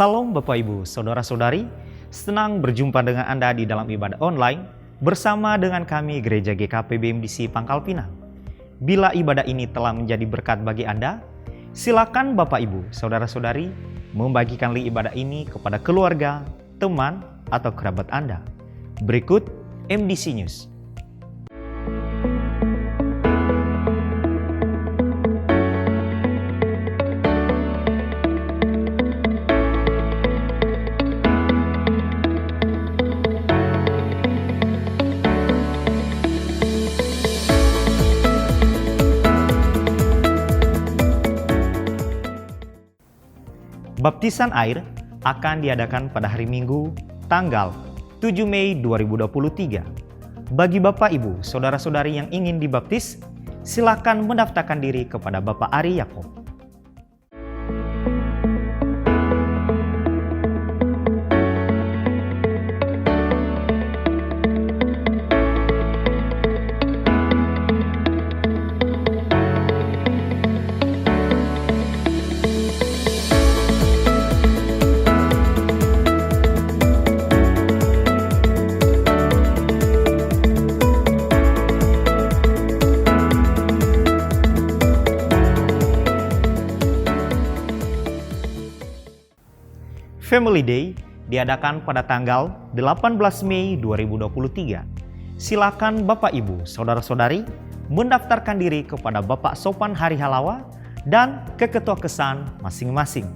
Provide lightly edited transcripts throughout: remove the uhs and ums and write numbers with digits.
Salam Bapak Ibu, Saudara-saudari, senang berjumpa dengan Anda di dalam ibadah online bersama dengan kami Gereja GKP BMDC Pangkal Pinang. Bila ibadah ini telah menjadi berkat bagi Anda, silakan Bapak Ibu, Saudara-saudari membagikan link ibadah ini kepada keluarga, teman, atau kerabat Anda. Berikut MDC News. Baptisan air akan diadakan pada hari Minggu, tanggal 7 Mei 2023. Bagi Bapak Ibu, Saudara-saudari yang ingin dibaptis, silakan mendaftarkan diri kepada Bapak Ari Yakob. Family Day diadakan pada tanggal 18 Mei 2023. Silakan Bapak Ibu, Saudara-saudari mendaftarkan diri kepada Bapak Sopan Hari Halawa dan Keketua Kesan masing-masing.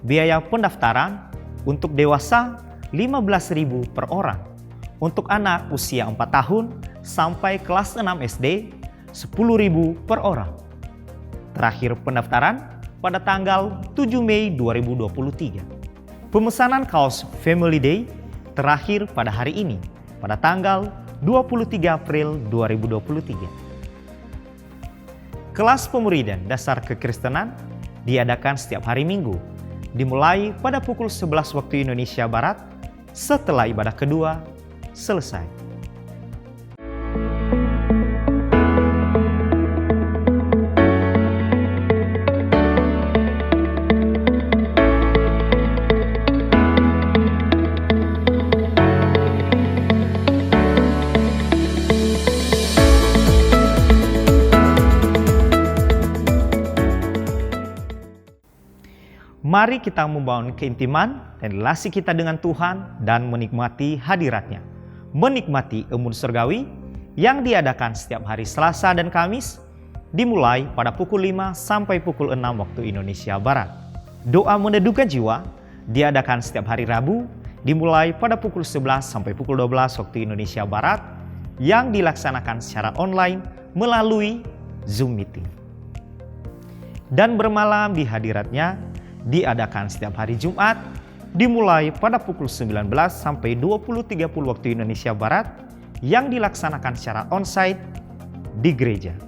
Biaya pendaftaran untuk dewasa Rp15.000 per orang. Untuk anak usia 4 tahun sampai kelas 6 SD Rp10.000 per orang. Terakhir pendaftaran pada tanggal 7 Mei 2023. Pemesanan kaos Family Day terakhir pada hari ini, pada tanggal 23 April 2023. Kelas pemuridan dasar kekristenan diadakan setiap hari Minggu, dimulai pada pukul 11 waktu Indonesia Barat setelah ibadah kedua selesai. Mari kita membangun keintiman dan relasi kita dengan Tuhan dan menikmati hadiratnya. Menikmati embun surgawi yang diadakan setiap hari Selasa dan Kamis, dimulai pada pukul 5 sampai pukul 6 waktu Indonesia Barat. Doa meneduhkan jiwa diadakan setiap hari Rabu, dimulai pada pukul 11 sampai pukul 12 waktu Indonesia Barat, yang dilaksanakan secara online melalui Zoom Meeting. Dan bermalam di hadiratnya diadakan setiap hari Jumat, dimulai pada pukul 19 sampai 20.30 waktu Indonesia Barat, yang dilaksanakan secara onsite di gereja.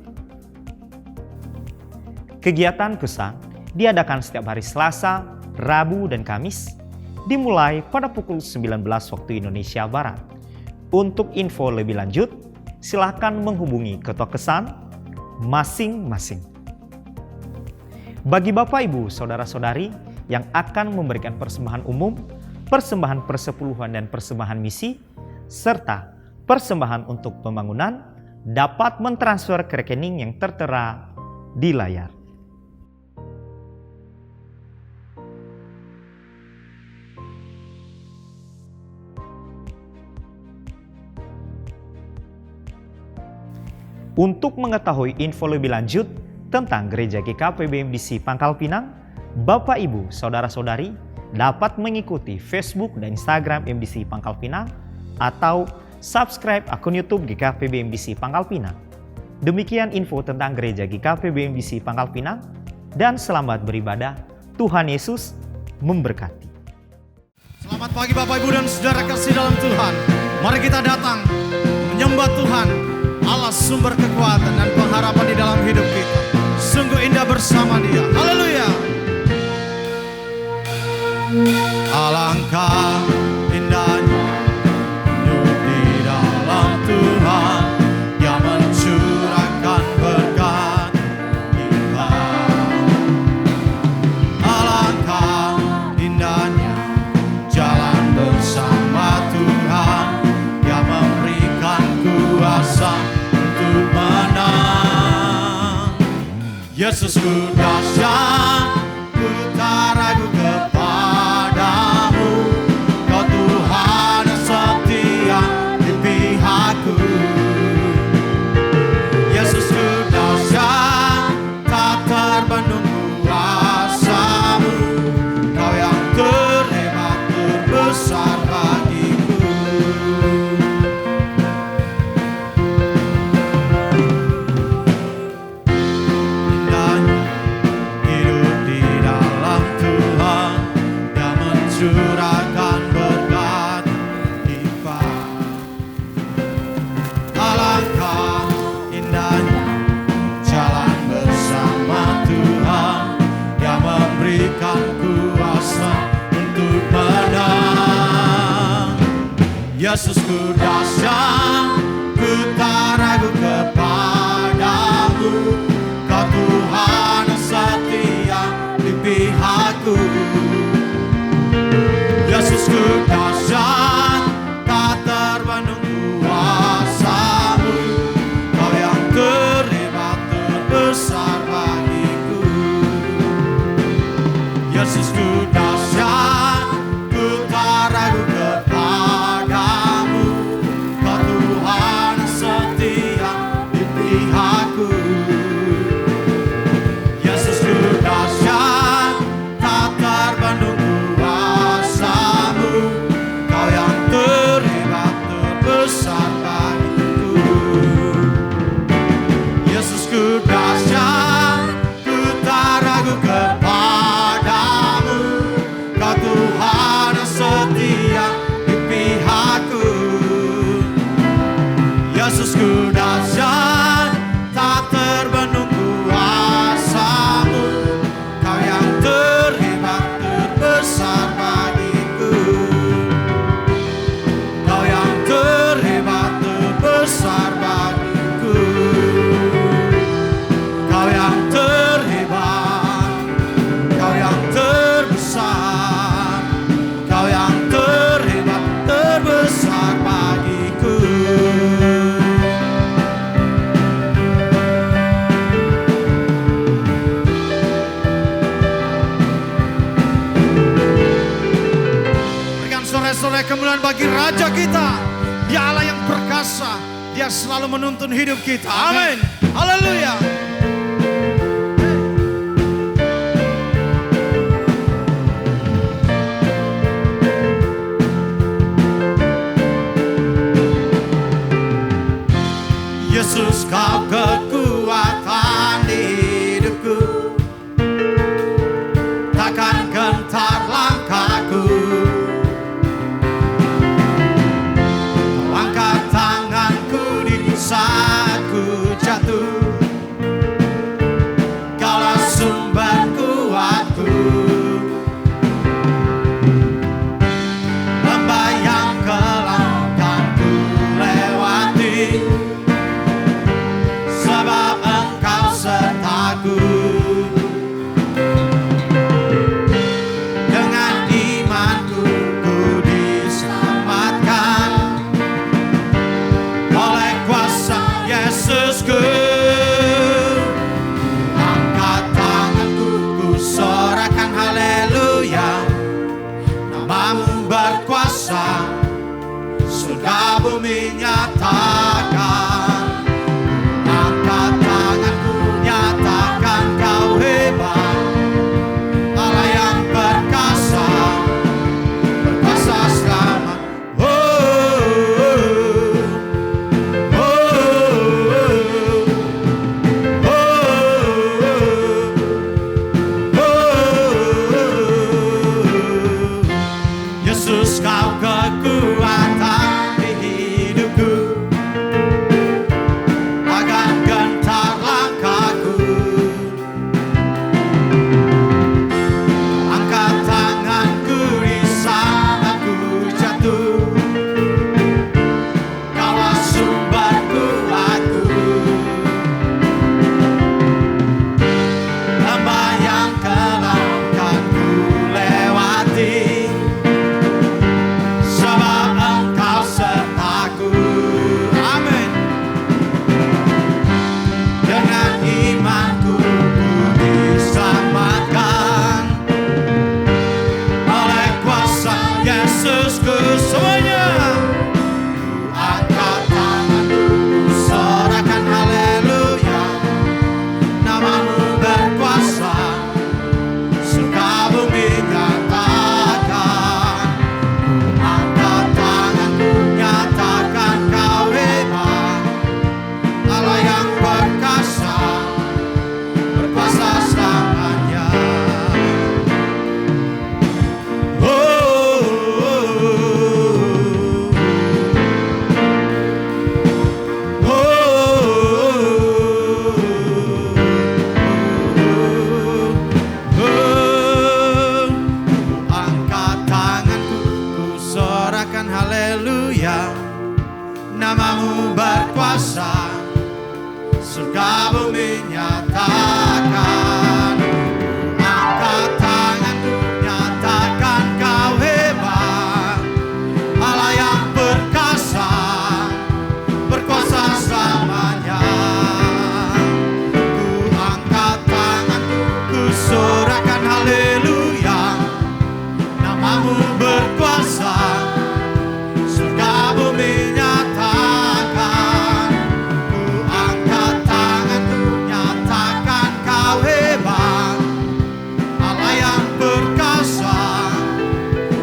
Kegiatan pesan diadakan setiap hari Selasa, Rabu, dan Kamis, dimulai pada pukul 19 waktu Indonesia Barat. Untuk info lebih lanjut, silakan menghubungi Ketua Kesan masing-masing. Bagi Bapak Ibu, Saudara-saudari yang akan memberikan persembahan umum, persembahan persepuluhan dan persembahan misi, serta persembahan untuk pembangunan, dapat mentransfer ke rekening yang tertera di layar. Untuk mengetahui info lebih lanjut tentang Gereja GKP BMDC Pangkal Pinang, Bapak Ibu, Saudara-saudari dapat mengikuti Facebook dan Instagram MDC Pangkal Pinang atau subscribe akun YouTube GKP BMDC Pangkal Pinang. Demikian info tentang Gereja GKP BMDC Pangkal Pinang, dan selamat beribadah. Tuhan Yesus memberkati. Selamat pagi Bapak Ibu dan Saudara kasih dalam Tuhan. Mari kita datang menyembah Tuhan, Allah sumber kekuatan dan pengharapan di dalam hidup kita. Sungguh indah bersama Dia. Haleluya. Alangkah indahnya hidup di dalam Tuhan, yang mencurahkan berkat limpah. Alangkah indahnya Yesusku dahsyat, ku tak ragu kepadamu. Kau Tuhan yang setia di pihakku. Yesusku dahsyat, tak terbendung kuasamu. Kau yang terhebat, terbesar bagiku. Indahnya hidup di dalam Tuhan, yang mencurahkan berkat lipat. Alangkah indahnya jalan bersama Tuhan, yang memberikan kuasa untuk menang. Yesusku dahsyat, ku tak ragu kepadamu. Kau Tuhan yang setia di pihakku. Yesusku dahsyat, tak terbendung kuasamu. Kau yang terhebat, terbesar bagiku. Yesusku dahsyat, ku tak ragu kepadamu. Kau Tuhan yang setia di pihakku. Yesusku dahsyat, tak terbendung kuasamu. Kau yang terhebat, terbesar bagiku. Yesusku dahsyat, ku tak ragu kepadamu. Kau Tuhan yang setia di pihakku. Yesusku dahsyat, tak terbendung kuasamu. Kau yang terhebat, terbesar bagiku. Kau yang terhebat, terbesar bagiku. Kau yang terhebat, kau yang terbesar. Kau yang terhebat, terbesar bagiku. Berikan sorak-sorai kemuliaan bagi Raja kita. Dia Allah yang perkasa. Dia selalu menuntun hidup kita. Amin. Haleluya. Yesus, kau kekuatan di hidupku. Takkan gentar langkahku. Kau angkat tanganku di saat ku jatuh. Kaulah sumber kuatku. Lembah yang kelam kan ku lewati, sebab Engkau sertaku. Dengan imanku ku diselamatkan oleh kuasa Yesusku. Angkat tanganku, ku sorakan haleluya. Namamu berkuasa, surga bumi nyatakan. Angkat tanganku, nyatakan kau hebat. Allah yang perkasa, perkasa selamat. Oh, oh, oh, oh, oh. Yesus, kau kekuatan di hidupku. Agar gentar langkahku. Angkat tanganku di saat ku jatuh. Kaulah sumber kuatku. Lembah yang kelam kan ku lewati, sebab Semuanya angkat tanganku, sorakan haleluya. Namamu berkuasa, surga bumi nyatakan. Angkat tanganku, nyatakan kau hebat, Allah yang perkasa, berkuasa selamanya. Angkat tanganku, ku sorakan haleluya. Namamu berkuasa, surga bumi nyatakan. Angkat tanganku, nyatakan kau hebat, Allah yang perkasa, berkuasa selamanya. Ku angkat tanganku, ku sorakan haleluya. Namamu berkuasa, surga bumi nyatakan. Ku angkat tanganku, nyatakan kau hebat, Allah yang perkasa,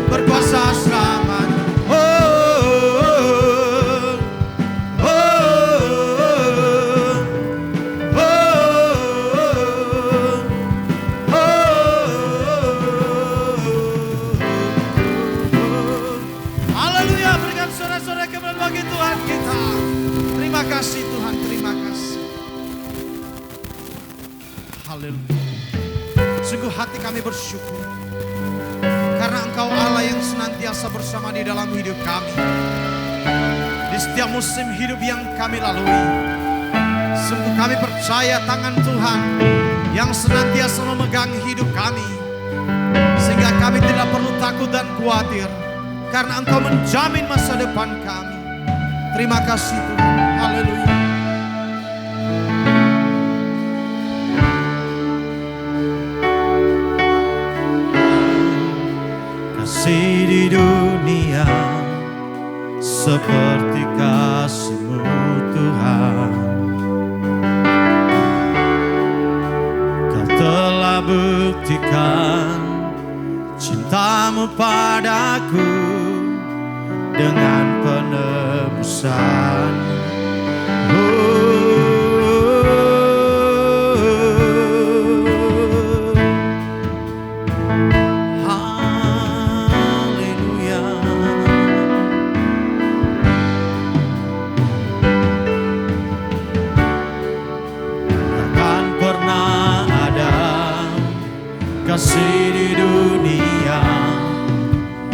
berkuasa selamanya. Haleluya, berikan sorak-sorai kemuliaan bagi Tuhan kita. Terima kasih Tuhan, terima kasih. Haleluya. Sungguh hati kami bersyukur karena Engkau Allah yang senantiasa bersama di dalam hidup kami. Di setiap musim hidup yang kami lalui, sungguh kami percaya tangan Tuhan yang senantiasa memegang hidup kami, sehingga kami tidak perlu takut dan khawatir karena Engkau menjamin masa depan kami. Terima kasih Tuhan. Haleluya. Kasih di dunia seperti kasih-Mu Tuhan. Kau telah buktikan cinta-Mu padaku dengan penebusan. Haleluya. Takkan pernah ada kasih di dunia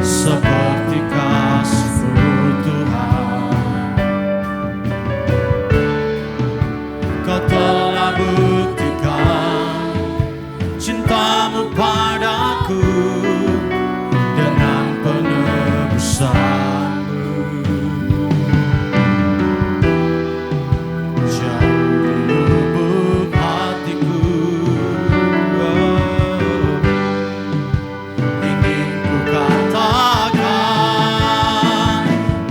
seperti kasih-Mu Tuhan. Kau telah buktikan cinta-Mu padaku dengan penebusan-Mu. Jauh di lubuk hatiku, ingin ku katakan,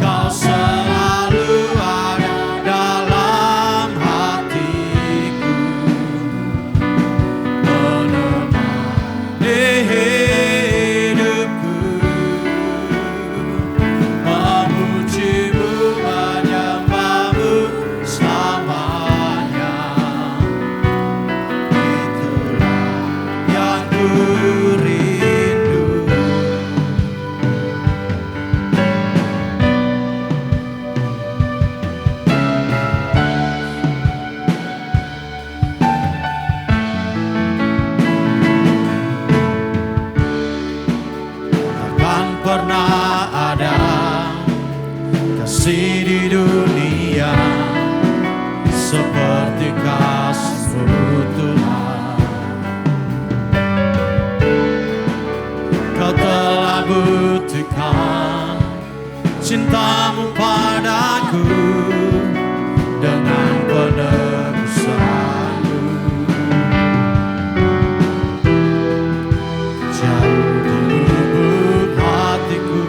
Kau selalu ada dalam hatiku, menemani hidupku, memuji-Mu, menyembah-Mu selamanya. Itulah yang ku rindu. Takkan pernah ada kasih di dunia seperti kasih-Mu Tuhan. Kau telah buktikan cinta-Mu padaku dengan penebusan-Mu. Jauh di lubuk hatiku,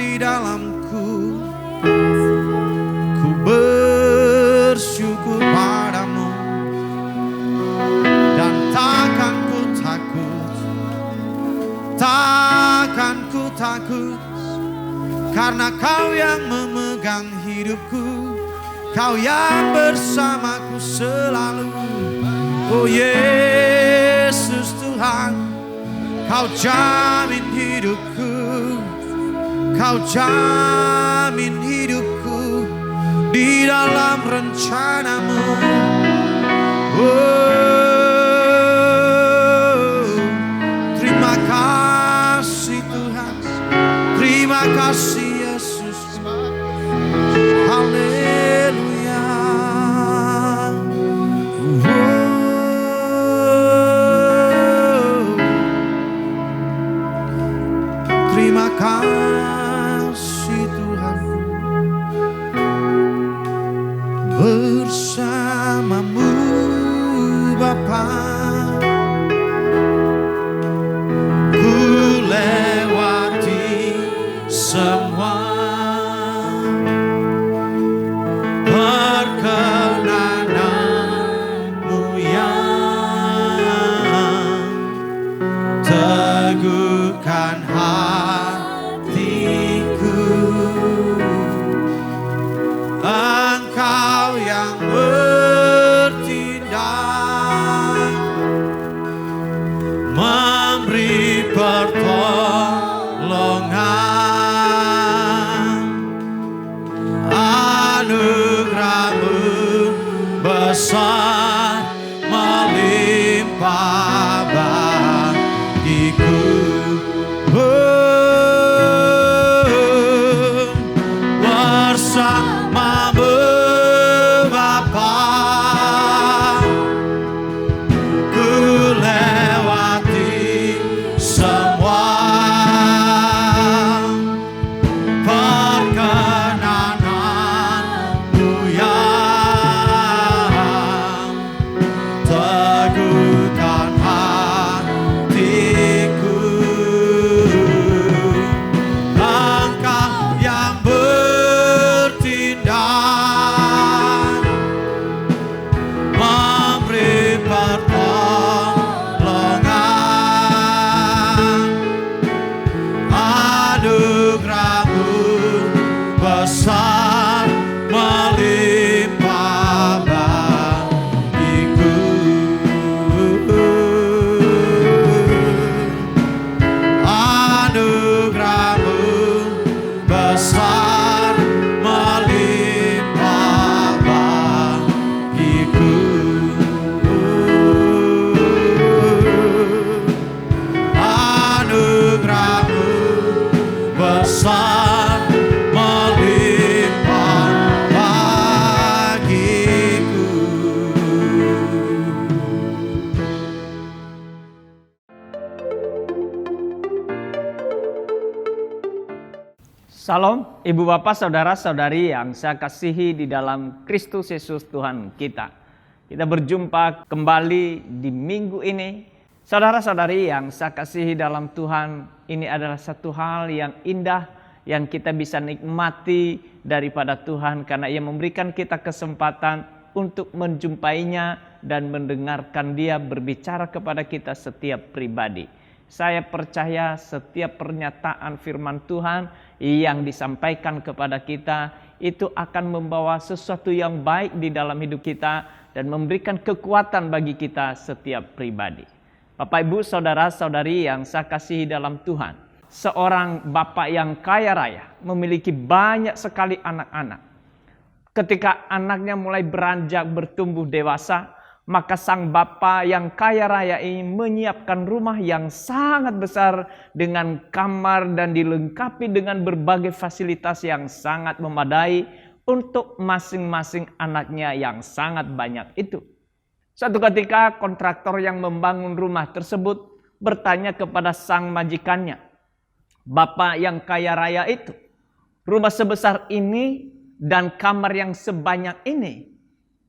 di dalamku. Ku bersyukur padamu dan takkan ku takut, takkan ku takut, karena Kau yang memegang hidupku, Kau yang bersamaku selalu. Oh Yesus Tuhan, Kau jamin hidupku, Kau jamin hidupku di dalam rencanamu. Oh, terima kasih Tuhan, terima kasih Yesus. Haleluya. Oh, terima kasih Tuhan. Bersamamu Bapa, ku lewati semua perkenananmu yang teguhkan hatiku. Engkau yang bertindak, memberi pertolongan. Anugerah-Mu besar melimpah bagiku. Bersamamu Bapa, ku lewati semua perkenananmu yang teguhkan hatiku. Engkau yang bertindak, memberi pertolongan. Anugerah-Mu besar melimpah bagiku. Anugerah-Mu besar melimpah bagiku. Anugerah-Mu besar melimpah bagiku. Salam, Ibu Bapak, Saudara-saudari yang saya kasihi di dalam Kristus Yesus Tuhan kita. Kita berjumpa kembali di minggu ini. Saudara-saudari yang saya kasihi dalam Tuhan, ini adalah satu hal yang indah yang kita bisa nikmati daripada Tuhan, karena Ia memberikan kita kesempatan untuk menjumpainya dan mendengarkan Dia berbicara kepada kita setiap pribadi. Saya percaya setiap pernyataan firman Tuhan yang disampaikan kepada kita itu akan membawa sesuatu yang baik di dalam hidup kita dan memberikan kekuatan bagi kita setiap pribadi. Bapak, Ibu, Saudara-saudari yang saya kasihi dalam Tuhan, seorang bapak yang kaya raya memiliki banyak sekali anak-anak. Ketika anaknya mulai beranjak bertumbuh dewasa, maka sang bapa yang kaya raya ini menyiapkan rumah yang sangat besar dengan kamar dan dilengkapi dengan berbagai fasilitas yang sangat memadai untuk masing-masing anaknya yang sangat banyak itu. Suatu ketika kontraktor yang membangun rumah tersebut bertanya kepada sang majikannya, "Bapak yang kaya raya itu, rumah sebesar ini dan kamar yang sebanyak ini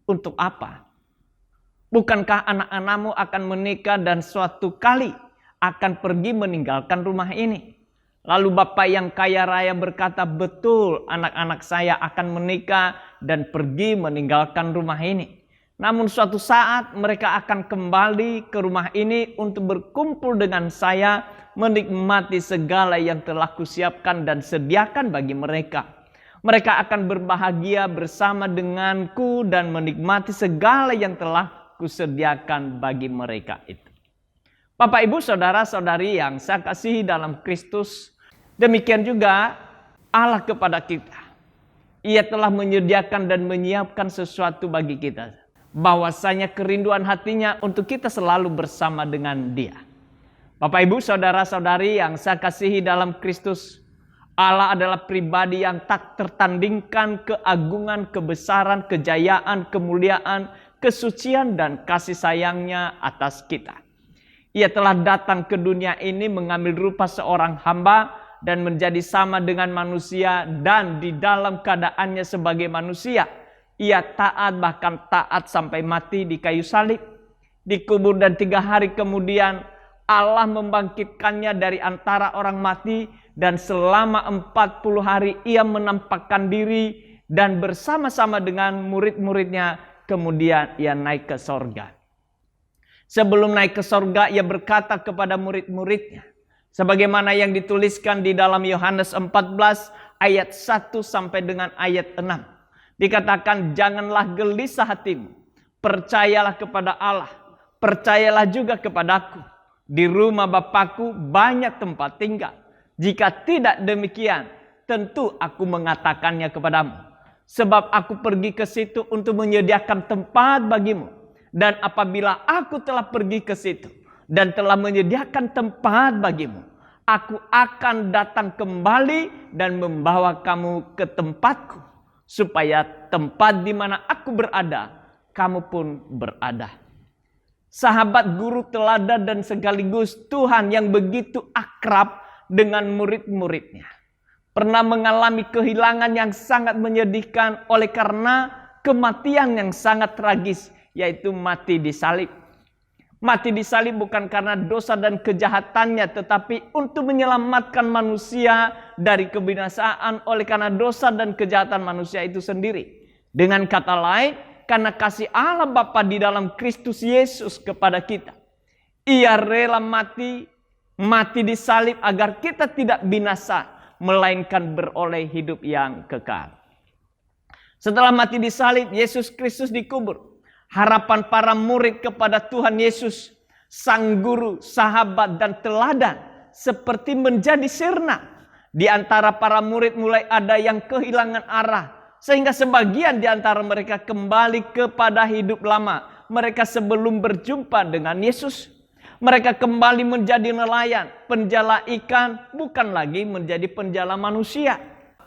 untuk apa? Bukankah anak-anakmu akan menikah dan suatu kali akan pergi meninggalkan rumah ini? Lalu bapak yang kaya raya berkata, betul, anak-anak saya akan menikah dan pergi meninggalkan rumah ini. Namun suatu saat mereka akan kembali ke rumah ini untuk berkumpul dengan saya, menikmati segala yang telah kusiapkan dan sediakan bagi mereka. Mereka akan berbahagia bersama denganku dan menikmati segala yang telah kusediakan bagi mereka itu. Bapak, Ibu, Saudara-saudari yang saya kasihi dalam Kristus, demikian juga Allah kepada kita. Ia telah menyediakan dan menyiapkan sesuatu bagi kita. Bahwasanya kerinduan hatinya untuk kita selalu bersama dengan Dia. Bapak, Ibu, Saudara-saudari yang saya kasihi dalam Kristus, Allah adalah pribadi yang tak tertandingkan keagungan, kebesaran, kejayaan, kemuliaan, kesucian, dan kasih sayangnya atas kita. Ia telah datang ke dunia ini mengambil rupa seorang hamba dan menjadi sama dengan manusia, dan di dalam keadaannya sebagai manusia, ia taat, bahkan taat sampai mati di kayu salib, dikubur, dan 3 hari kemudian Allah membangkitkannya dari antara orang mati, dan selama 40 hari ia menampakkan diri dan bersama-sama dengan murid-muridnya, kemudian ia naik ke sorga. Sebelum naik ke sorga, ia berkata kepada murid-muridnya, sebagaimana yang dituliskan di dalam Yohanes 14 ayat 1 sampai dengan ayat 6. Dikatakan, janganlah gelisah hatimu, percayalah kepada Allah, percayalah juga kepadaku. Di rumah Bapakku banyak tempat tinggal. Jika tidak demikian, tentu aku mengatakannya kepadamu. Sebab aku pergi ke situ untuk menyediakan tempat bagimu. Dan apabila aku telah pergi ke situ dan telah menyediakan tempat bagimu, aku akan datang kembali dan membawa kamu ke tempatku, supaya tempat di mana aku berada, kamu pun berada. Sahabat, guru teladan, dan sekaligus Tuhan yang begitu akrab dengan murid-muridnya, pernah mengalami kehilangan yang sangat menyedihkan oleh karena kematian yang sangat tragis, yaitu mati di salib. Mati di salib bukan karena dosa dan kejahatannya, tetapi untuk menyelamatkan manusia dari kebinasaan oleh karena dosa dan kejahatan manusia itu sendiri. Dengan kata lain, karena kasih Allah Bapa di dalam Kristus Yesus kepada kita. Ia rela mati di salib agar kita tidak binasa, melainkan beroleh hidup yang kekal. Setelah mati di salib, Yesus Kristus dikubur. Harapan para murid kepada Tuhan Yesus, Sang Guru, sahabat, dan teladan, seperti menjadi sirna. Di antara para murid mulai ada yang kehilangan arah, sehingga sebagian di antara mereka kembali kepada hidup lama mereka sebelum berjumpa dengan Yesus. Mereka kembali menjadi nelayan, penjala ikan, bukan lagi menjadi penjala manusia.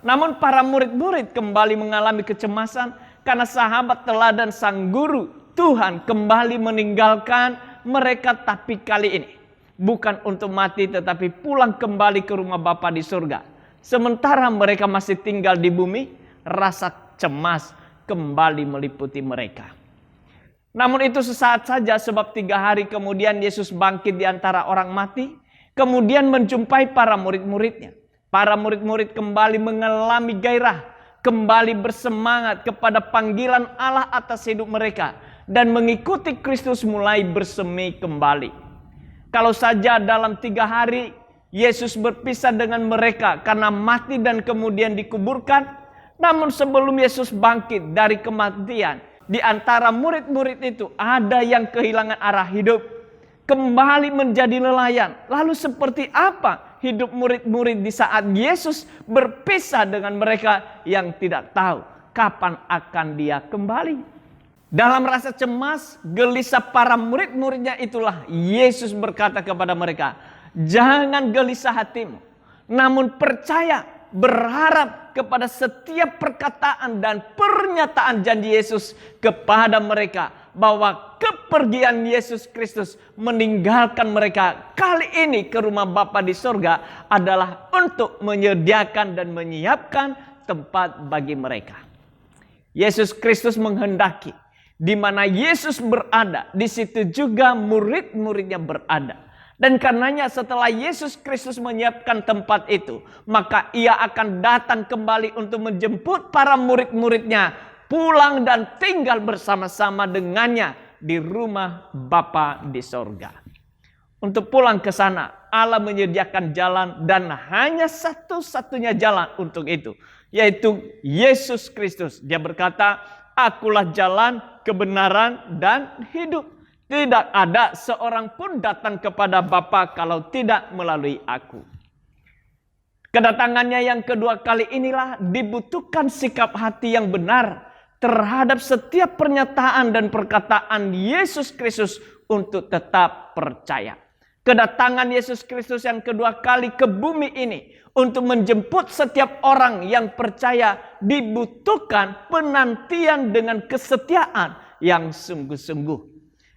Namun para murid-murid kembali mengalami kecemasan karena sahabat teladan Sang Guru Tuhan kembali meninggalkan mereka, tapi kali ini bukan untuk mati tetapi pulang kembali ke rumah Bapa di surga. Sementara mereka masih tinggal di bumi, rasa cemas kembali meliputi mereka. Namun itu sesaat saja, sebab 3 hari kemudian Yesus bangkit di antara orang mati, kemudian menjumpai para murid-muridnya. Para murid-murid kembali mengalami gairah, kembali bersemangat kepada panggilan Allah atas hidup mereka, dan mengikuti Kristus mulai bersemi kembali. Kalau saja dalam 3 hari Yesus berpisah dengan mereka karena mati dan kemudian dikuburkan, namun sebelum Yesus bangkit dari kematian, di antara murid-murid itu ada yang kehilangan arah hidup, kembali menjadi nelayan. Lalu seperti apa hidup murid-murid di saat Yesus berpisah dengan mereka yang tidak tahu kapan akan Dia kembali? Dalam rasa cemas, gelisah para murid-muridnya itulah Yesus berkata kepada mereka, jangan gelisah hatimu, namun percaya, berharap kepada setiap perkataan dan pernyataan janji Yesus kepada mereka, bahwa kepergian Yesus Kristus meninggalkan mereka kali ini ke rumah Bapa di surga adalah untuk menyediakan dan menyiapkan tempat bagi mereka. Yesus Kristus menghendaki di mana Yesus berada, di situ juga murid-muridnya berada. Dan karenanya setelah Yesus Kristus menyiapkan tempat itu, maka ia akan datang kembali untuk menjemput para murid-muridnya pulang dan tinggal bersama-sama dengannya di rumah Bapa di sorga. Untuk pulang ke sana, Allah menyediakan jalan dan hanya satu-satunya jalan untuk itu, yaitu Yesus Kristus. Dia berkata, "Akulah jalan, kebenaran, dan hidup. Tidak ada seorang pun datang kepada Bapa kalau tidak melalui aku." Kedatangannya yang kedua kali inilah dibutuhkan sikap hati yang benar terhadap setiap pernyataan dan perkataan Yesus Kristus untuk tetap percaya. Kedatangan Yesus Kristus yang kedua kali ke bumi ini untuk menjemput setiap orang yang percaya dibutuhkan penantian dengan kesetiaan yang sungguh-sungguh.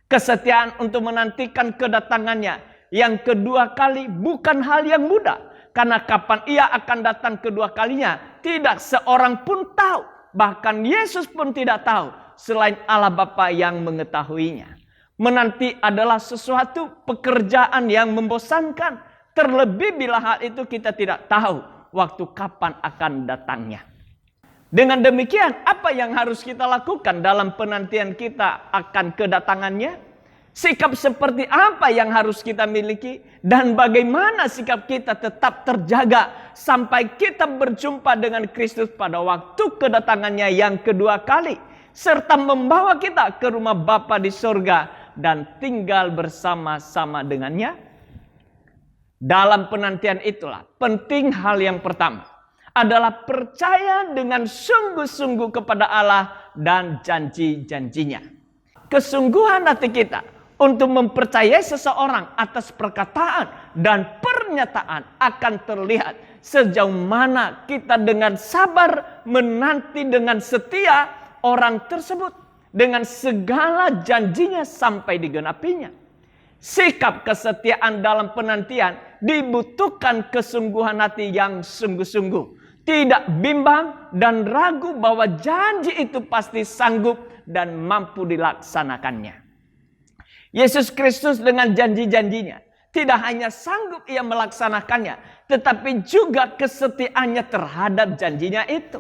Kesetiaan untuk menantikan kedatangannya yang kedua kali bukan hal yang mudah. Karena kapan ia akan datang kedua kalinya tidak seorang pun tahu. Bahkan Yesus pun tidak tahu selain Allah Bapa yang mengetahuinya. Menanti adalah sesuatu pekerjaan yang membosankan. Terlebih bila hal itu kita tidak tahu waktu kapan akan datangnya. Dengan demikian, apa yang harus kita lakukan dalam penantian kita akan kedatangannya? Sikap seperti apa yang harus kita miliki? Dan bagaimana sikap kita tetap terjaga sampai kita berjumpa dengan Kristus pada waktu kedatangannya yang kedua kali, serta membawa kita ke rumah Bapa di sorga dan tinggal bersama-sama dengannya? Dalam penantian itulah penting hal yang pertama adalah percaya dengan sungguh-sungguh kepada Allah dan janji-janjinya. Kesungguhan hati kita untuk mempercayai seseorang atas perkataan dan pernyataan akan terlihat sejauh mana kita dengan sabar menanti dengan setia orang tersebut dengan segala janjinya sampai digenapinya. Sikap kesetiaan dalam penantian dibutuhkan kesungguhan hati yang sungguh-sungguh. Tidak bimbang dan ragu bahwa janji itu pasti sanggup dan mampu dilaksanakannya. Yesus Kristus dengan janji-janjinya tidak hanya sanggup ia melaksanakannya, tetapi juga kesetiaannya terhadap janjinya itu.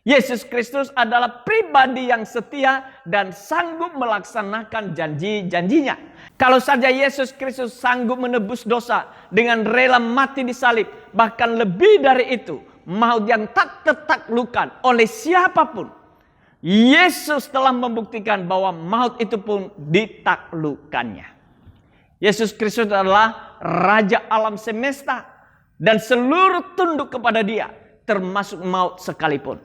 Yesus Kristus adalah pribadi yang setia dan sanggup melaksanakan janji-janjinya. Kalau saja Yesus Kristus sanggup menebus dosa dengan rela mati di salib, bahkan lebih dari itu, maut yang tak tertaklukkan oleh siapapun, Yesus telah membuktikan bahwa maut itu pun ditaklukkannya. Yesus Kristus adalah Raja alam semesta dan seluruh tunduk kepada Dia, termasuk maut sekalipun.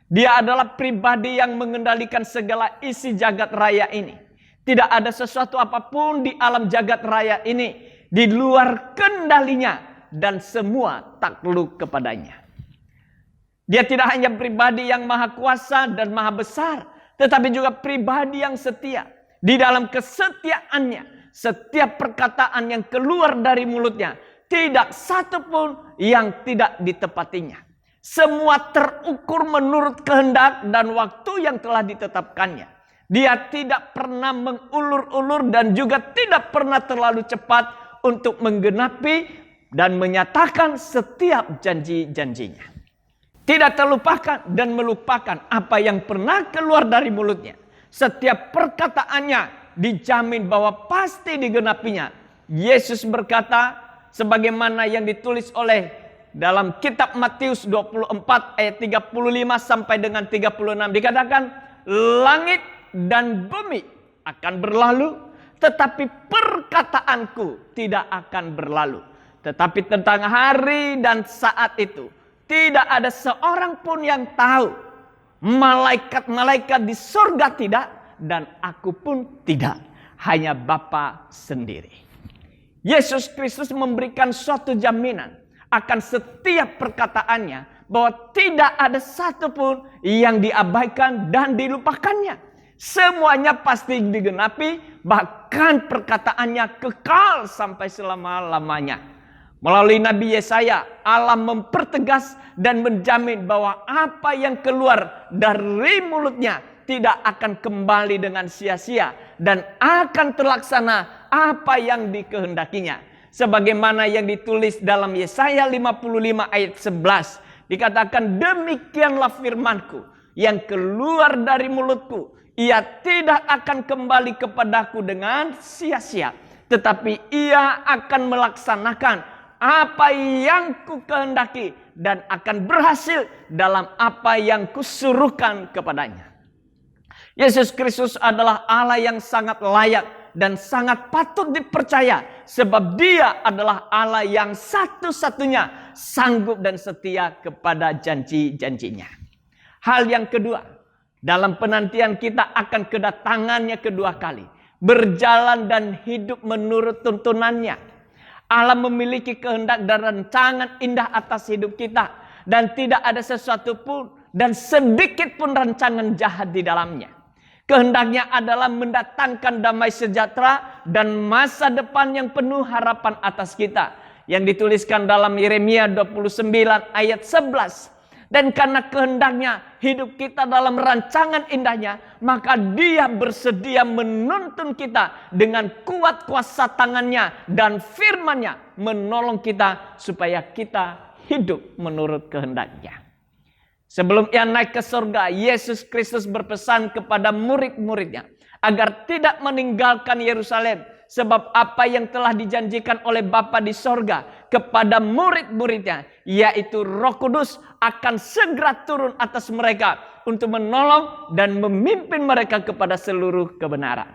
Dia adalah pribadi yang mengendalikan segala isi jagat raya ini. Tidak ada sesuatu apapun di alam jagat raya ini di luar kendalinya dan semua takluk kepadanya. Dia tidak hanya pribadi yang maha kuasa dan maha besar, tetapi juga pribadi yang setia. Di dalam kesetiaannya, setiap perkataan yang keluar dari mulutnya, tidak satu pun yang tidak ditepatinya. Semua terukur menurut kehendak dan waktu yang telah ditetapkannya. Dia tidak pernah mengulur-ulur dan juga tidak pernah terlalu cepat untuk menggenapi dan menyatakan setiap janji-janjinya. Tidak terlupakan dan melupakan apa yang pernah keluar dari mulutnya. Setiap perkataannya dijamin bahwa pasti digenapinya. Yesus berkata sebagaimana yang ditulis oleh dalam kitab Matius 24 ayat 35 sampai dengan 36 dikatakan, langit dan bumi akan berlalu, tetapi perkataanku tidak akan berlalu. Tetapi tentang hari dan saat itu tidak ada seorang pun yang tahu. Malaikat-malaikat di sorga tidak, dan aku pun tidak. Hanya Bapa sendiri. Yesus Kristus memberikan suatu jaminan akan setiap perkataannya, bahwa tidak ada satupun yang diabaikan dan dilupakannya. Semuanya pasti digenapi, bahkan perkataannya kekal sampai selama-lamanya. Melalui Nabi Yesaya, Allah mempertegas dan menjamin bahwa apa yang keluar dari mulutnya tidak akan kembali dengan sia-sia dan akan terlaksana apa yang dikehendakinya. Sebagaimana yang ditulis dalam Yesaya 55 ayat 11. Dikatakan, demikianlah firmanku yang keluar dari mulutku. Ia tidak akan kembali kepadaku dengan sia-sia, tetapi ia akan melaksanakan apa yang ku kehendaki dan akan berhasil dalam apa yang kusuruhkan kepadanya. Yesus Kristus adalah Allah yang sangat layak dan sangat patut dipercaya, sebab Dia adalah Allah yang satu-satunya sanggup dan setia kepada janji-janjinya. Hal yang kedua, dalam penantian kita akan kedatangannya kedua kali, berjalan dan hidup menurut tuntunannya. Allah memiliki kehendak dan rancangan indah atas hidup kita, dan tidak ada sesuatu pun dan sedikit pun rancangan jahat di dalamnya. Kehendaknya adalah mendatangkan damai sejahtera dan masa depan yang penuh harapan atas kita. Yang dituliskan dalam Yeremia 29 ayat 11. Dan karena kehendaknya hidup kita dalam rancangan indahnya, maka Dia bersedia menuntun kita dengan kuat kuasa tangannya dan firman-Nya menolong kita supaya kita hidup menurut kehendaknya. Sebelum Ia naik ke surga, Yesus Kristus berpesan kepada murid-muridnya agar tidak meninggalkan Yerusalem, sebab apa yang telah dijanjikan oleh Bapa di sorga kepada murid-muridnya, yaitu Roh Kudus, akan segera turun atas mereka untuk menolong dan memimpin mereka kepada seluruh kebenaran.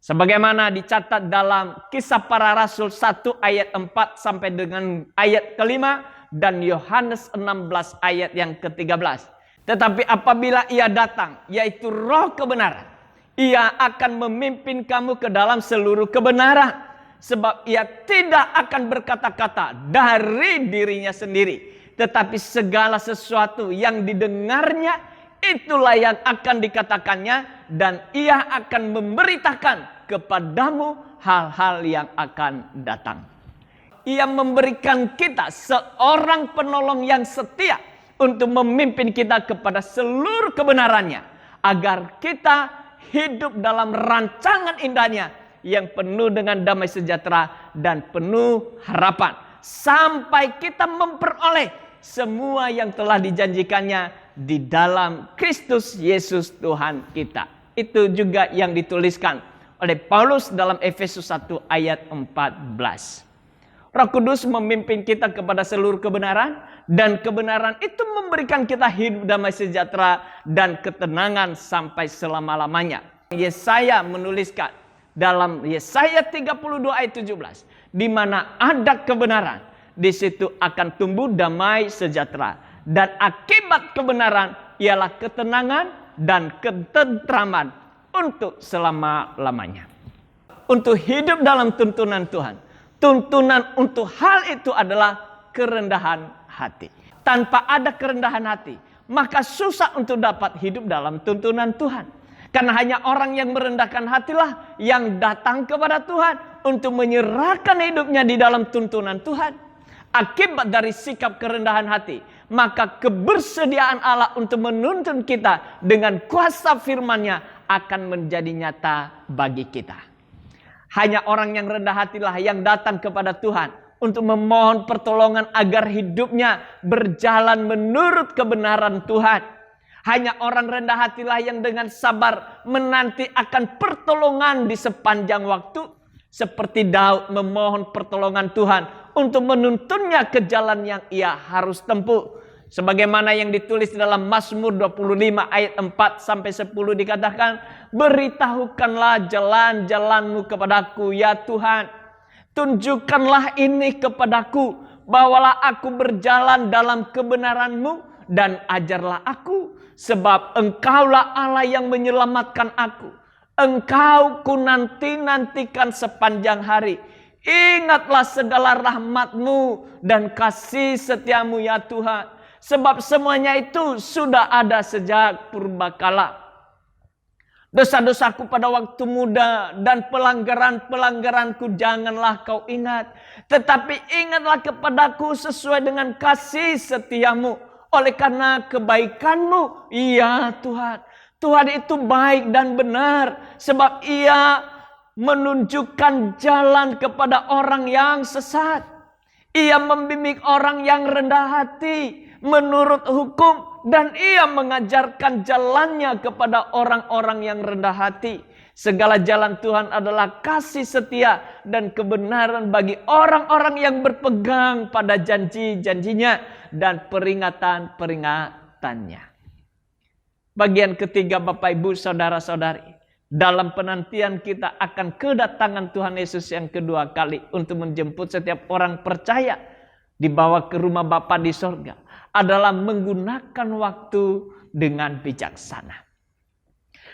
Sebagaimana dicatat dalam Kisah Para Rasul 1 ayat 4 sampai dengan ayat kelima dan Yohanes 16 ayat yang ke-13. Tetapi apabila Ia datang, yaitu Roh kebenaran, Ia akan memimpin kamu ke dalam seluruh kebenaran. Sebab Ia tidak akan berkata-kata dari dirinya sendiri, tetapi segala sesuatu yang didengarnya, itulah yang akan dikatakannya, dan Ia akan memberitakan kepadamu hal-hal yang akan datang. Ia memberikan kita seorang penolong yang setia untuk memimpin kita kepada seluruh kebenarannya, agar kita hidup dalam rancangan indahnya yang penuh dengan damai sejahtera dan penuh harapan, sampai kita memperoleh semua yang telah dijanjikannya di dalam Kristus Yesus Tuhan kita. Itu juga yang dituliskan oleh Paulus dalam Efesus 1 ayat 14. Roh Kudus memimpin kita kepada seluruh kebenaran, dan kebenaran itu memberikan kita hidup damai sejahtera dan ketenangan sampai selama-lamanya. Yesaya menuliskan dalam Yesaya 32 ayat 17, di mana ada kebenaran, di situ akan tumbuh damai sejahtera, dan akibat kebenaran ialah ketenangan dan ketentraman untuk selama-lamanya. Untuk hidup dalam tuntunan Tuhan, tuntunan untuk hal itu adalah kerendahan hati. Tanpa ada kerendahan hati, maka susah untuk dapat hidup dalam tuntunan Tuhan. Karena hanya orang yang merendahkan hatilah yang datang kepada Tuhan untuk menyerahkan hidupnya di dalam tuntunan Tuhan. Akibat dari sikap kerendahan hati, maka kebersediaan Allah untuk menuntun kita dengan kuasa firman-Nya akan menjadi nyata bagi kita. Hanya orang yang rendah hatilah yang datang kepada Tuhan untuk memohon pertolongan agar hidupnya berjalan menurut kebenaran Tuhan. Hanya orang rendah hatilah yang dengan sabar menanti akan pertolongan di sepanjang waktu. Seperti Daud memohon pertolongan Tuhan untuk menuntunnya ke jalan yang ia harus tempuh. Sebagaimana yang ditulis dalam Mazmur 25 ayat 4 sampai 10 dikatakan, beritahukanlah jalan-jalanmu kepadaku ya Tuhan. Tunjukkanlah ini kepadaku, bawalah aku berjalan dalam kebenaran-Mu dan ajarlah aku. Sebab Engkaulah Allah yang menyelamatkan aku. Engkau ku nanti-nantikan sepanjang hari. Ingatlah segala rahmat-Mu dan kasih setia-Mu ya Tuhan. Sebab semuanya itu sudah ada sejak purbakala. Dosa-dosaku pada waktu muda dan pelanggaran-pelanggaranku janganlah kau ingat. Tetapi ingatlah kepadaku sesuai dengan kasih setia-Mu. Oleh karena kebaikan-Mu, ya Tuhan. Tuhan itu baik dan benar. Sebab Ia menunjukkan jalan kepada orang yang sesat. Ia membimbing orang yang rendah hati menurut hukum, dan ia mengajarkan jalannya kepada orang-orang yang rendah hati. Segala jalan Tuhan adalah kasih setia dan kebenaran bagi orang-orang yang berpegang pada janji-janjinya dan peringatan-peringatannya. Bagian ketiga, Bapak Ibu Saudara-saudari, dalam penantian kita akan kedatangan Tuhan Yesus yang kedua kali untuk menjemput setiap orang percaya dibawa ke rumah Bapa di sorga, adalah menggunakan waktu dengan bijaksana.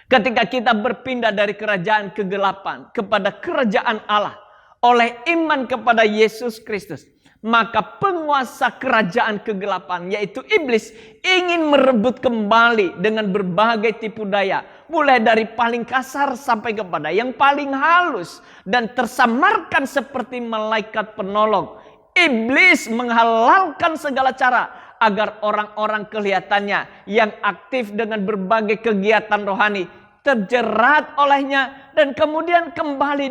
Ketika kita berpindah dari kerajaan kegelapan kepada kerajaan Allah oleh iman kepada Yesus Kristus, maka penguasa kerajaan kegelapan, yaitu iblis, ingin merebut kembali dengan berbagai tipu daya, mulai dari paling kasar sampai kepada yang paling halus dan tersamarkan seperti malaikat penolong. Iblis menghalalkan segala cara agar orang-orang kelihatannya yang aktif dengan berbagai kegiatan rohani terjerat olehnya dan kemudian kembali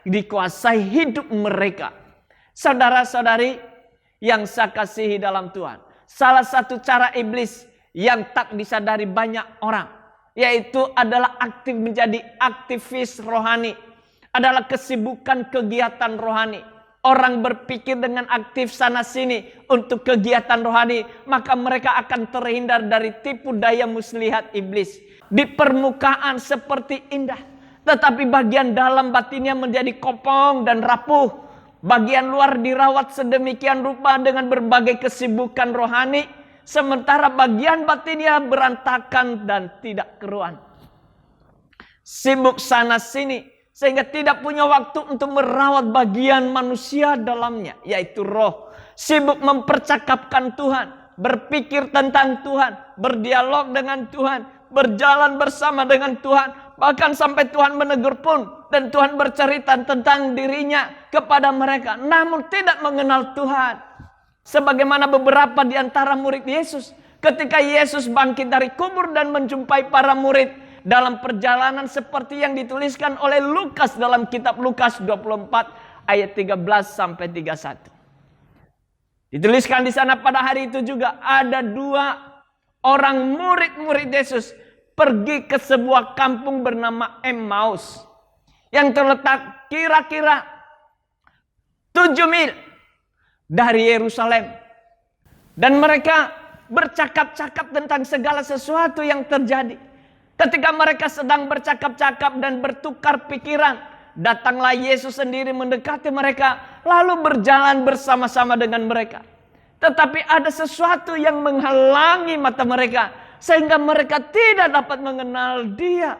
dikuasai hidup mereka. Saudara-saudari yang saya kasihi dalam Tuhan, salah satu cara iblis yang tak disadari banyak orang, yaitu adalah menjadi aktivis rohani, adalah kesibukan kegiatan rohani. Orang berpikir dengan aktif sana sini untuk kegiatan rohani, maka mereka akan terhindar dari tipu daya muslihat iblis. Di permukaan seperti indah, tetapi bagian dalam batinnya menjadi kopong dan rapuh. Bagian luar dirawat sedemikian rupa dengan berbagai kesibukan rohani, sementara bagian batinnya berantakan dan tidak keruan. Sibuk sana sini sehingga tidak punya waktu untuk merawat bagian manusia dalamnya, yaitu roh. Sibuk mempercakapkan Tuhan, berpikir tentang Tuhan, berdialog dengan Tuhan, berjalan bersama dengan Tuhan, bahkan sampai Tuhan menegur pun, dan Tuhan bercerita tentang dirinya kepada mereka, namun tidak mengenal Tuhan. Sebagaimana beberapa di antara murid Yesus, ketika Yesus bangkit dari kubur dan menjumpai para murid dalam perjalanan seperti yang dituliskan oleh Lukas dalam kitab Lukas 24 ayat 13 sampai 31. Dituliskan di sana pada hari itu juga ada dua orang murid-murid Yesus pergi ke sebuah kampung bernama Emmaus yang terletak kira-kira 7 mil dari Yerusalem. Dan mereka bercakap-cakap tentang segala sesuatu yang terjadi. Ketika mereka sedang bercakap-cakap dan bertukar pikiran, datanglah Yesus sendiri mendekati mereka, lalu berjalan bersama-sama dengan mereka. Tetapi ada sesuatu yang menghalangi mata mereka, sehingga mereka tidak dapat mengenal Dia.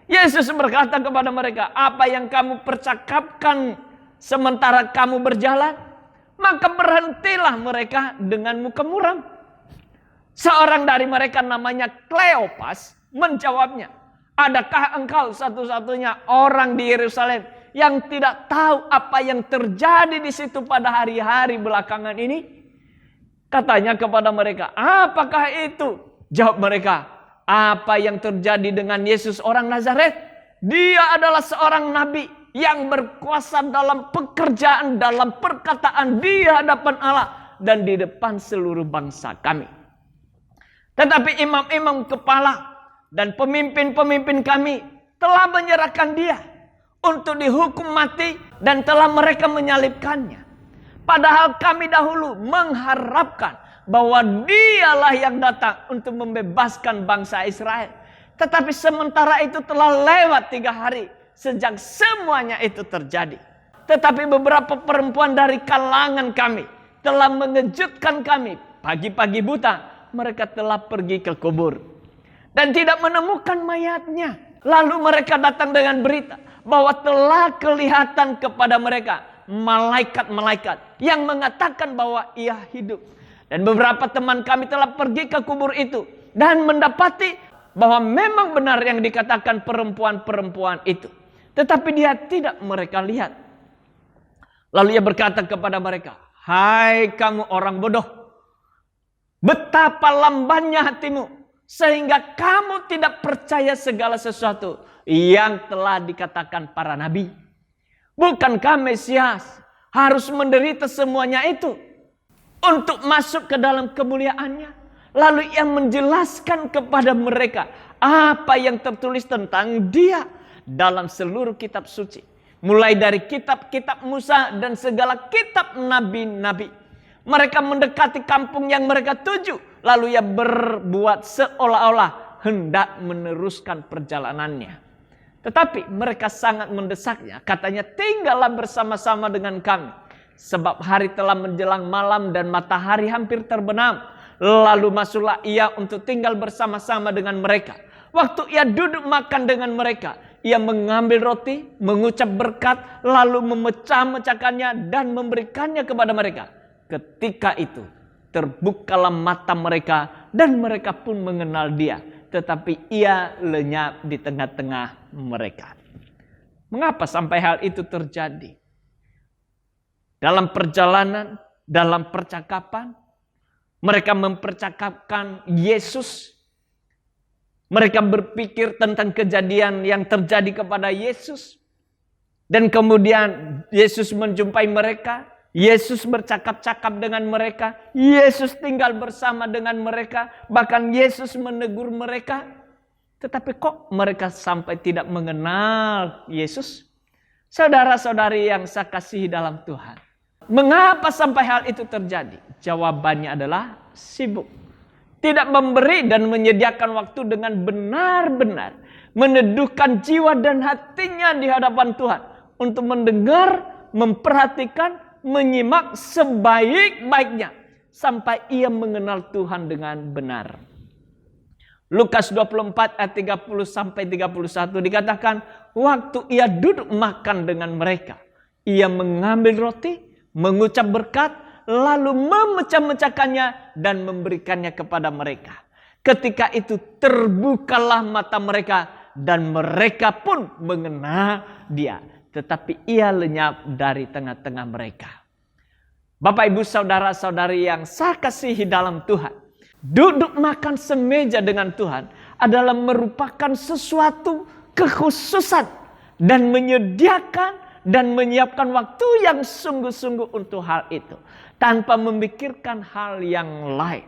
Yesus berkata kepada mereka, "Apa yang kamu percakapkan sementara kamu berjalan?" Maka berhentilah mereka dengan muka muram. Seorang dari mereka namanya Kleopas menjawabnya, "Adakah engkau satu-satunya orang di Yerusalem yang tidak tahu apa yang terjadi di situ pada hari-hari belakangan ini?" Katanya kepada mereka, "Apakah itu?" Jawab mereka, "Apa yang terjadi dengan Yesus orang Nazaret? Dia adalah seorang nabi yang berkuasa dalam pekerjaan, dalam perkataan di hadapan Allah dan di depan seluruh bangsa kami. Tetapi imam-imam kepala dan pemimpin-pemimpin kami telah menyerahkan Dia untuk dihukum mati dan telah mereka menyalibkannya. Padahal kami dahulu mengharapkan bahwa Dialah yang datang untuk membebaskan bangsa Israel. Tetapi sementara itu telah lewat 3 hari sejak semuanya itu terjadi. Tetapi beberapa perempuan dari kalangan kami telah mengejutkan kami. Pagi-pagi buta mereka telah pergi ke kubur dan tidak menemukan mayatnya. Lalu mereka datang dengan berita bahwa telah kelihatan kepada mereka malaikat-malaikat yang mengatakan bahwa ia hidup. Dan beberapa teman kami telah pergi ke kubur itu dan mendapati bahwa memang benar yang dikatakan perempuan-perempuan itu. Tetapi dia tidak mereka lihat. Lalu ia berkata kepada mereka, "Hai kamu orang bodoh, betapa lambannya hatimu sehingga kamu tidak percaya segala sesuatu yang telah dikatakan para nabi. Bukankah Mesias harus menderita semuanya itu untuk masuk ke dalam kemuliaannya? Lalu ia menjelaskan kepada mereka apa yang tertulis tentang dia dalam seluruh kitab suci. Mulai dari kitab-kitab Musa dan segala kitab nabi-nabi. Mereka mendekati kampung yang mereka tuju. Lalu ia berbuat seolah-olah hendak meneruskan perjalanannya. Tetapi mereka sangat mendesaknya. Katanya, tinggallah bersama-sama dengan kami. Sebab hari telah menjelang malam dan matahari hampir terbenam. Lalu masuklah ia untuk tinggal bersama-sama dengan mereka. Waktu ia duduk makan dengan mereka, ia mengambil roti, mengucap berkat, lalu memecah-mecahkannya dan memberikannya kepada mereka. Ketika itu terbukalah mata mereka dan mereka pun mengenal dia. Tetapi ia lenyap di tengah-tengah mereka. Mengapa sampai hal itu terjadi? Dalam perjalanan, dalam percakapan, mereka mempercakapkan Yesus. Mereka berpikir tentang kejadian yang terjadi kepada Yesus. Dan kemudian Yesus menjumpai mereka. Yesus bercakap-cakap dengan mereka. Yesus tinggal bersama dengan mereka. Bahkan Yesus menegur mereka. Tetapi kok mereka sampai tidak mengenal Yesus? Saudara-saudari yang saya kasihi dalam Tuhan. Mengapa sampai hal itu terjadi? Jawabannya adalah sibuk. Tidak memberi dan menyediakan waktu dengan benar-benar meneduhkan jiwa dan hatinya di hadapan Tuhan. Untuk mendengar, memperhatikan, menyimak sebaik-baiknya sampai ia mengenal Tuhan dengan benar. Lukas 24 ayat 30 sampai 31 dikatakan, waktu ia duduk makan dengan mereka, ia mengambil roti, mengucap berkat, lalu memecah-mecahkannya dan memberikannya kepada mereka. Ketika itu terbukalah mata mereka dan mereka pun mengenal dia. Tetapi ia lenyap dari tengah-tengah mereka. Bapak, ibu, saudara-saudari yang saya kasihi dalam Tuhan. Duduk makan semeja dengan Tuhan adalah merupakan sesuatu kekhususan. Dan menyediakan dan menyiapkan waktu yang sungguh-sungguh untuk hal itu. Tanpa memikirkan hal yang lain.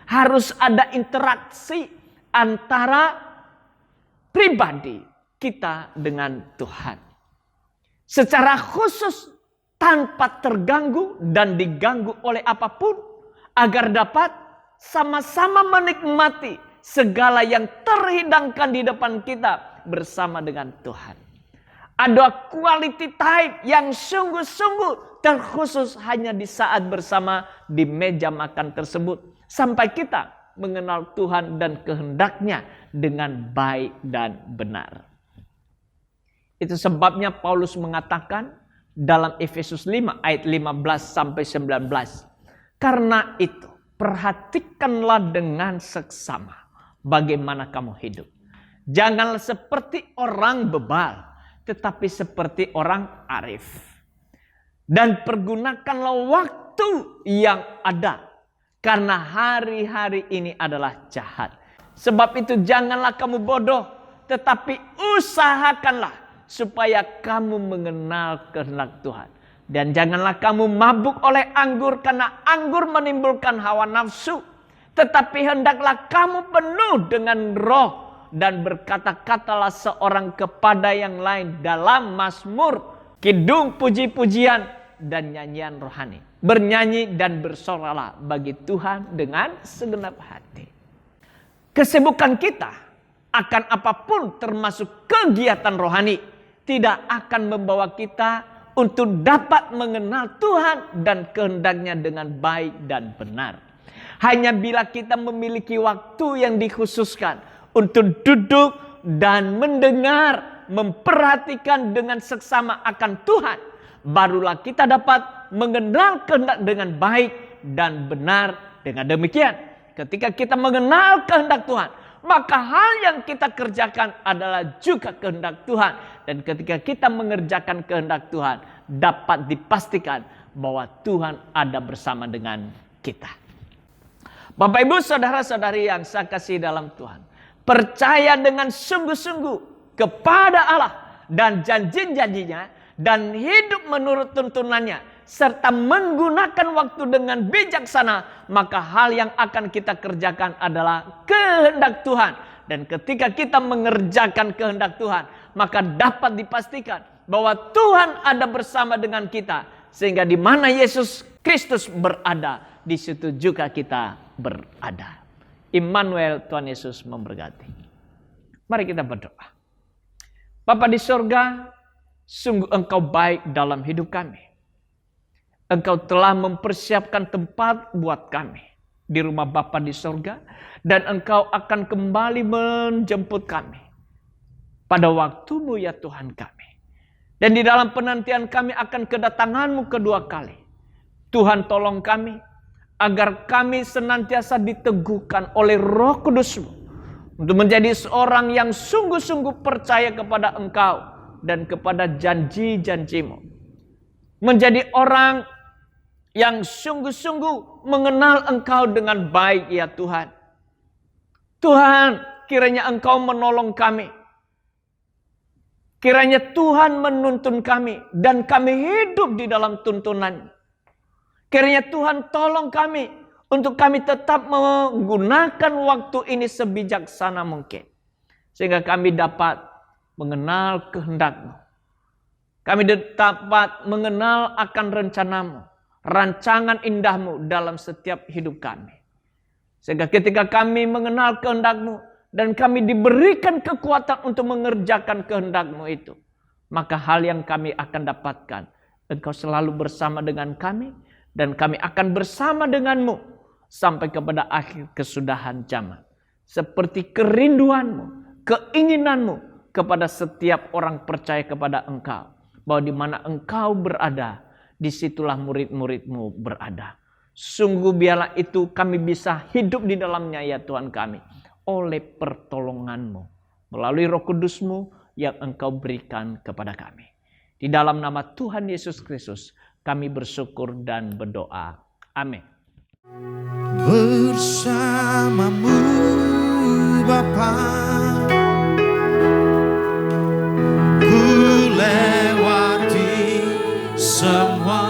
Harus ada interaksi antara pribadi kita dengan Tuhan. Secara khusus tanpa terganggu dan diganggu oleh apapun. Agar dapat sama-sama menikmati segala yang terhidangkan di depan kita bersama dengan Tuhan. Ada quality time yang sungguh-sungguh terkhusus hanya di saat bersama di meja makan tersebut. Sampai kita mengenal Tuhan dan kehendaknya dengan baik dan benar. Itu sebabnya Paulus mengatakan dalam Efesus 5 ayat 15 sampai 19. Karena itu perhatikanlah dengan seksama bagaimana kamu hidup. Janganlah seperti orang bebal, tetapi seperti orang arif. Dan pergunakanlah waktu yang ada. Karena hari-hari ini adalah jahat. Sebab itu janganlah kamu bodoh, tetapi usahakanlah supaya kamu mengenal kehendak Tuhan. Dan janganlah kamu mabuk oleh anggur, karena anggur menimbulkan hawa nafsu. Tetapi hendaklah kamu penuh dengan roh. Dan berkata-katalah seorang kepada yang lain dalam mazmur, kidung, puji-pujian, dan nyanyian rohani. Bernyanyi dan bersoralah bagi Tuhan dengan segenap hati. Kesibukan kita akan apapun termasuk kegiatan rohani tidak akan membawa kita untuk dapat mengenal Tuhan dan kehendaknya dengan baik dan benar. Hanya bila kita memiliki waktu yang dikhususkan untuk duduk dan mendengar, memperhatikan dengan seksama akan Tuhan, barulah kita dapat mengenal kehendak dengan baik dan benar. Dengan demikian, ketika kita mengenal kehendak Tuhan, maka hal yang kita kerjakan adalah juga kehendak Tuhan. Dan ketika kita mengerjakan kehendak Tuhan, dapat dipastikan bahwa Tuhan ada bersama dengan kita. Bapak Ibu saudara-saudari yang saya kasih dalam Tuhan, percaya dengan sungguh-sungguh kepada Allah dan janji-janjinya, dan hidup menurut tuntunannya, serta menggunakan waktu dengan bijaksana, maka hal yang akan kita kerjakan adalah kehendak Tuhan. Dan ketika kita mengerjakan kehendak Tuhan, maka dapat dipastikan bahwa Tuhan ada bersama dengan kita, sehingga di mana Yesus Kristus berada, di situ juga kita berada. Immanuel, Tuhan Yesus memberkati. Mari kita berdoa. Bapa di sorga, sungguh Engkau baik dalam hidup kami. Engkau telah mempersiapkan tempat buat kami di rumah Bapa di sorga, dan Engkau akan kembali menjemput kami pada waktu-Mu ya Tuhan kami. Dan di dalam penantian kami akan kedatangan-Mu kedua kali. Tuhan tolong kami agar kami senantiasa diteguhkan oleh Roh Kudus-Mu untuk menjadi seorang yang sungguh-sungguh percaya kepada Engkau dan kepada janji-janji-Mu. Menjadi orang yang sungguh-sungguh mengenal Engkau dengan baik ya Tuhan. Tuhan, kiranya Engkau menolong kami. Kiranya Tuhan menuntun kami dan kami hidup di dalam tuntunan. Kiranya Tuhan tolong kami untuk kami tetap menggunakan waktu ini sebijaksana mungkin. Sehingga kami dapat mengenal kehendak-Mu. Kami dapat mengenal akan rencana-Mu, rancangan indah-Mu dalam setiap hidup kami. Sehingga ketika kami mengenal kehendak-Mu dan kami diberikan kekuatan untuk mengerjakan kehendak-Mu itu, maka hal yang kami akan dapatkan, Engkau selalu bersama dengan kami, dan kami akan bersama dengan-Mu sampai kepada akhir kesudahan zaman. Seperti kerinduan-Mu, keinginan-Mu kepada setiap orang percaya kepada Engkau. Bahwa di mana Engkau berada, disitulah murid-murid-Mu berada. Sungguh biarlah itu kami bisa hidup di dalamnya ya Tuhan kami. Oleh pertolongan-Mu. Melalui Roh Kudus-Mu yang Engkau berikan kepada kami. Di dalam nama Tuhan Yesus Kristus kami bersyukur dan berdoa. Amin. Bersamamu Bapa, ku lewati semua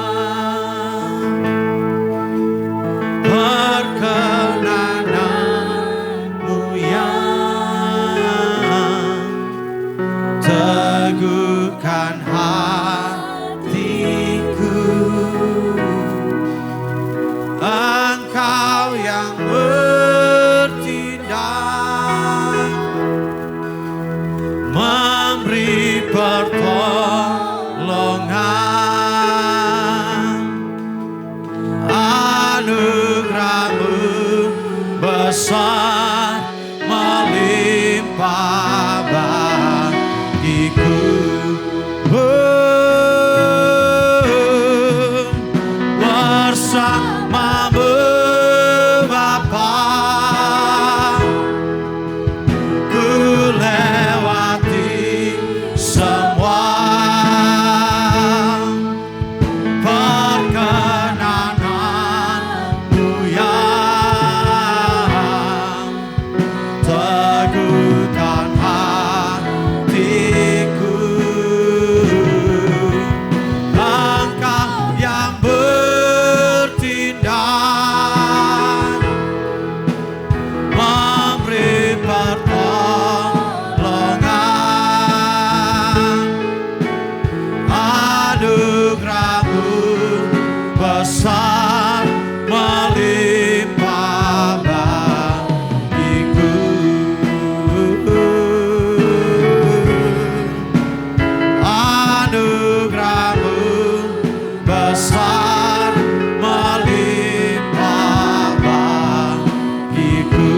perkenanan-Mu yang teguhkan hatiku. Engkau yang bertindak, memberi pertolongan. Anugerah-Mu besar melimpah bagiku. Bersama-Mu Bapa, ku lewati semua perkenanan-Mu yang teguhkan hatiku. Engkau yang bertindak, memberi pertolongan. Anugerah-Mu besar melimpah bagiku. Anugerah-Mu besar melimpah bagiku.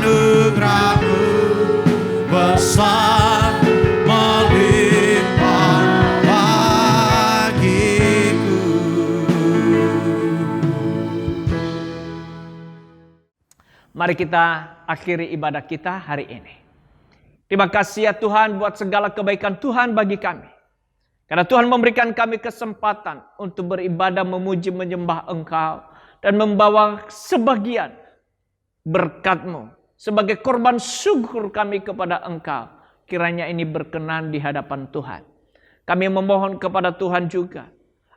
Anugerah-Mu besar melimpah bagiku. Mari kita akhiri ibadah kita hari ini. Terima kasih ya Tuhan buat segala kebaikan Tuhan bagi kami. Karena Tuhan memberikan kami kesempatan untuk beribadah, memuji, menyembah Engkau. Dan membawa sebagian berkat-Mu sebagai korban syukur kami kepada Engkau. Kiranya ini berkenan di hadapan Tuhan. Kami memohon kepada Tuhan juga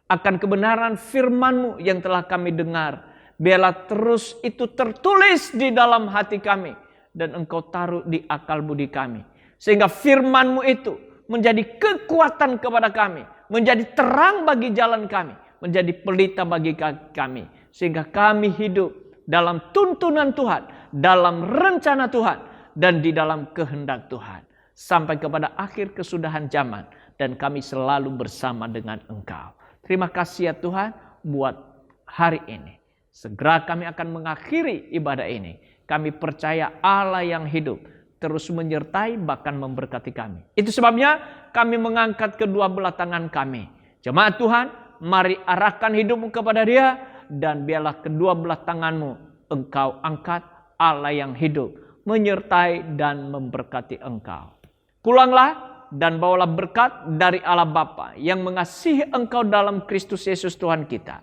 akan kebenaran firman-Mu yang telah kami dengar. Biarlah terus itu tertulis di dalam hati kami. Dan Engkau taruh di akal budi kami. Sehingga firman-Mu itu menjadi kekuatan kepada kami. Menjadi terang bagi jalan kami. Menjadi pelita bagi kami. Sehingga kami hidup dalam tuntunan Tuhan. Dalam rencana Tuhan. Dan di dalam kehendak Tuhan. Sampai kepada akhir kesudahan zaman. Dan kami selalu bersama dengan Engkau. Terima kasih ya Tuhan buat hari ini. Segera kami akan mengakhiri ibadah ini. Kami percaya Allah yang hidup terus menyertai bahkan memberkati kami. Itu sebabnya kami mengangkat kedua belah tangan kami. Jemaat Tuhan, mari arahkan hidupmu kepada Dia. Dan biarlah kedua belah tanganmu Engkau angkat, Allah yang hidup menyertai dan memberkati engkau. Pulanglah dan bawalah berkat dari Allah Bapa yang mengasihi engkau dalam Kristus Yesus Tuhan kita.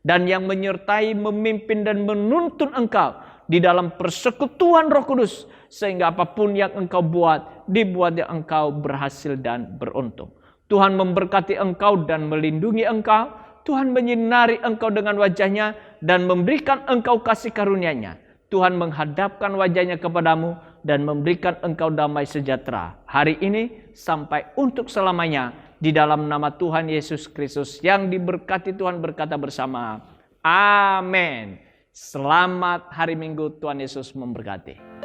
Dan yang menyertai, memimpin dan menuntun engkau di dalam persekutuan Roh Kudus. Sehingga apapun yang engkau buat, dibuatnya engkau berhasil dan beruntung. Tuhan memberkati engkau dan melindungi engkau. Tuhan menyinari engkau dengan wajahnya dan memberikan engkau kasih karunia-Nya. Tuhan menghadapkan wajahnya kepadamu dan memberikan engkau damai sejahtera. Hari ini sampai untuk selamanya. Di dalam nama Tuhan Yesus Kristus yang diberkati Tuhan berkata bersama. Amin. Selamat hari Minggu, Tuhan Yesus memberkati.